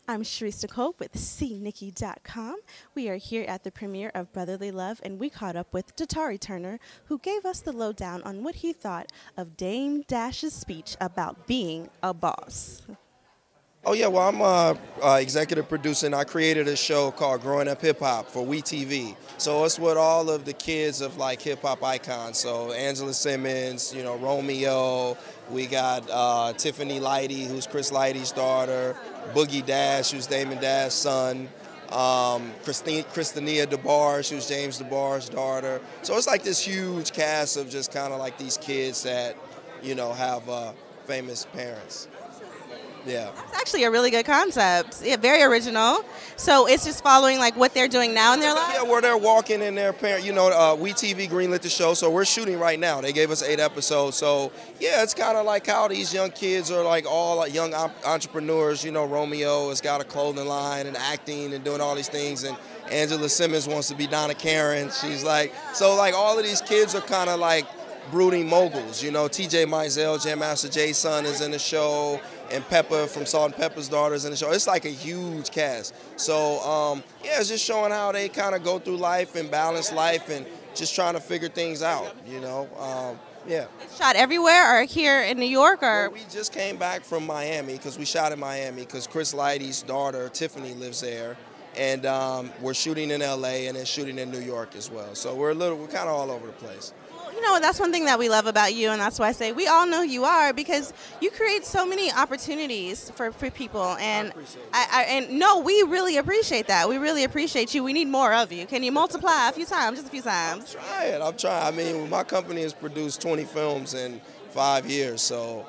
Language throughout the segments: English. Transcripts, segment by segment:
I'm Sharice Nicole with CNikky.com. We are here at the premiere of Brotherly Love, and we caught up with Datari Turner, who gave us the lowdown on what he thought of Dame Dash's speech about being a boss. Oh yeah, well I'm executive producer and I created a show called Growing Up Hip Hop for WeTV. So it's with all of the kids of like hip hop icons. So Angela Simmons, you know, Romeo. We got Tiffany Lighty, who's Chris Lighty's daughter. Boogie Dash, who's Damon Dash's son. Christina DeBarge, who's James DeBarge's daughter. So it's like this huge cast of just kind of like these kids that, you know, have famous parents. Yeah. That's actually a really good concept. Yeah, very original. So it's just following like what they're doing now in their life? Yeah, where they're walking in their parent. You know, WeTV greenlit the show, so we're shooting right now. They gave us 8 episodes. So yeah, it's kind of like how these young kids are like all like young entrepreneurs. You know, Romeo has got a clothing line and acting and doing all these things, and Angela Simmons wants to be Donna Karen. She's like, so like all of these kids are kind of like brooding moguls. You know, TJ Mizell, Jam Master Jay's son is in the show, and Pepper from Salt and Pepper's daughter's in the show. It's like a huge cast. So yeah, it's just showing how they kind of go through life and balance life and just trying to figure things out, you know. Yeah. It's shot everywhere or here in New York or? Well, we just came back from Miami because we shot in Miami because Chris Lighty's daughter, Tiffany, lives there. And we're shooting in LA and then shooting in New York as well. So we're kind of all over the place. You know, that's one thing that we love about you, and that's why I say we all know who you are, because you create so many opportunities for people, and we really appreciate that. We really appreciate you. We need more of you. Can you multiply a few times, just a few times? I'm trying. I mean, my company has produced 20 films in 5 years, so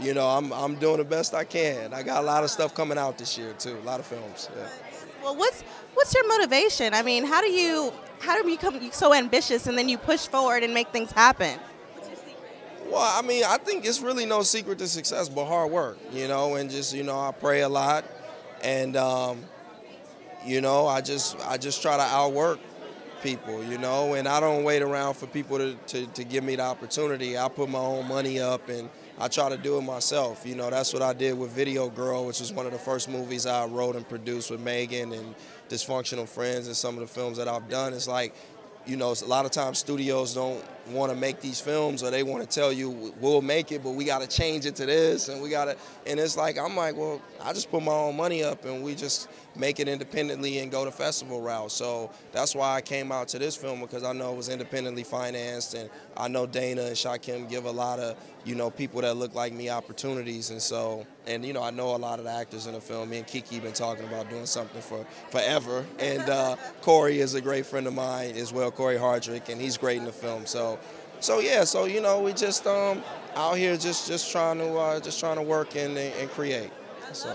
you know, I'm doing the best I can. I got a lot of stuff coming out this year too, a lot of films. Yeah. Well, what's your motivation? I mean, how do you become so ambitious and then you push forward and make things happen? What's your secret? Well, I mean, I think it's really no secret to success but hard work, you know, and just, you know, I pray a lot, and you know, I just try to outwork people, you know, and I don't wait around for people to give me the opportunity. I put my own money up and I try to do it myself. You know, that's what I did with Video Girl, which was one of the first movies I wrote and produced with Megan, and Dysfunctional Friends, and some of the films that I've done. It's like, you know, a lot of times studios don't want to make these films, or they want to tell you, we'll make it, but we got to change it to this, and and it's like, I'm like, well, I just put my own money up and we just make it independently and go the festival route. So that's why I came out to this film, because I know it was independently financed, and I know Dana and Shakim give a lot of, you know, people that look like me opportunities, and so, and you know, I know a lot of the actors in the film. Me and Kiki been talking about doing something for forever, and Corey is a great friend of mine as well, Corey Hardrick, and he's great in the film. So yeah, so you know, we just out here just trying to work and create. So.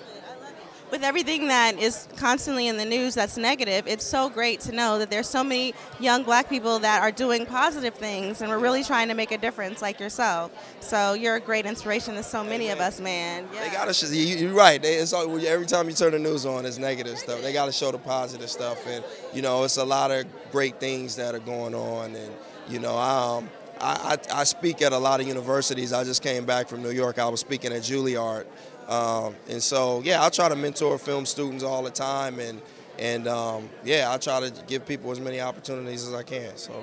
With everything that is constantly in the news that's negative, it's so great to know that there's so many young black people that are doing positive things, and we're really trying to make a difference like yourself. So you're a great inspiration to so many of us, man. Yeah. They gotta, you're right. Every time you turn the news on, it's negative stuff. They gotta show the positive stuff, and you know, it's a lot of great things that are going on, and you know, I speak at a lot of universities. I just came back from New York. I was speaking at Juilliard. And so, yeah, I try to mentor film students all the time, and yeah, I try to give people as many opportunities as I can. So.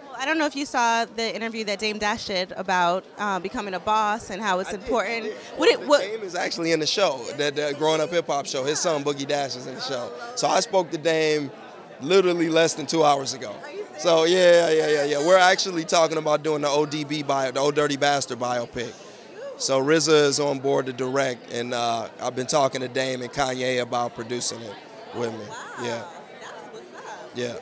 Well, I don't know if you saw the interview that Dame Dash did about becoming a boss and how it's important. Dame is actually in the show, the Growing Up Hip Hop show. His son Boogie Dash is in the show. So I spoke to Dame literally less than 2 hours ago. So yeah. We're actually talking about doing the ODB the Old Dirty Bastard biopic. So RZA is on board to direct, and I've been talking to Dame and Kanye about producing it with me. Yeah. Yeah.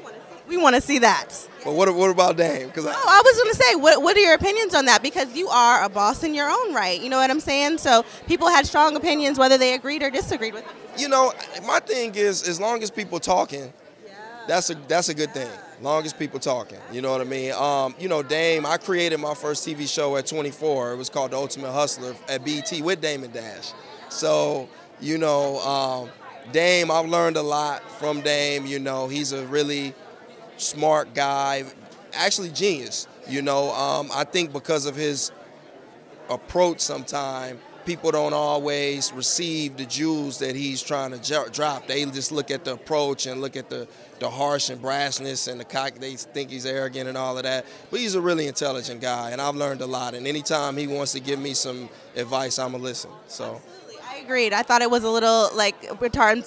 We want to see that. But what about Dame? I was going to say, what are your opinions on that? Because you are a boss in your own right. You know what I'm saying? So people had strong opinions, whether they agreed or disagreed with it. You know, my thing is, as long as people talking, that's a good thing. As long as people talking, you know what I mean? You know, Dame, I created my first TV show at 24. It was called The Ultimate Hustler at BET with Damon Dash. So, you know, Dame, I've learned a lot from Dame. You know, he's a really smart guy, actually genius. You know, I think because of his approach sometime, people don't always receive the jewels that he's trying to drop. They just look at the approach and look at the harsh and brassness and the cock. They think he's arrogant and all of that. But he's a really intelligent guy, and I've learned a lot. And anytime he wants to give me some advice, I'm going to listen. So. I agreed. I thought it was a little,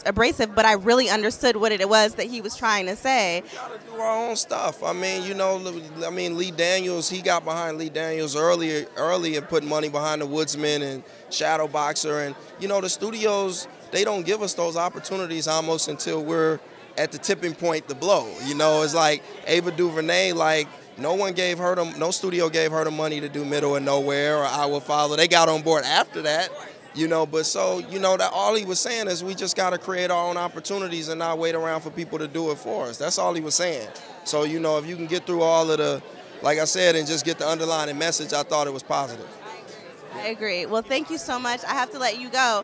abrasive, but I really understood what it was that he was trying to say. We got to do our own stuff. I mean, Lee Daniels, he got behind Lee Daniels early and put money behind the Woodsman and Shadow Boxer. And, the studios, they don't give us those opportunities almost until we're at the tipping point to blow. It's like Ava DuVernay, no studio gave her the money to do Middle of Nowhere or I Will Follow. They got on board after that. That all he was saying is we just got to create our own opportunities and not wait around for people to do it for us. That's all he was saying. So, if you can get through all of the, like I said, and just get the underlying message, I thought it was positive. I agree. Well, thank you so much. I have to let you go.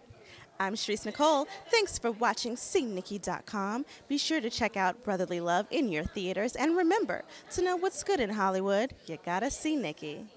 I'm Sharice Nicole. Thanks for watching CNikky.com. Be sure to check out Brotherly Love in your theaters. And remember, to know what's good in Hollywood, you gotta see Nikki.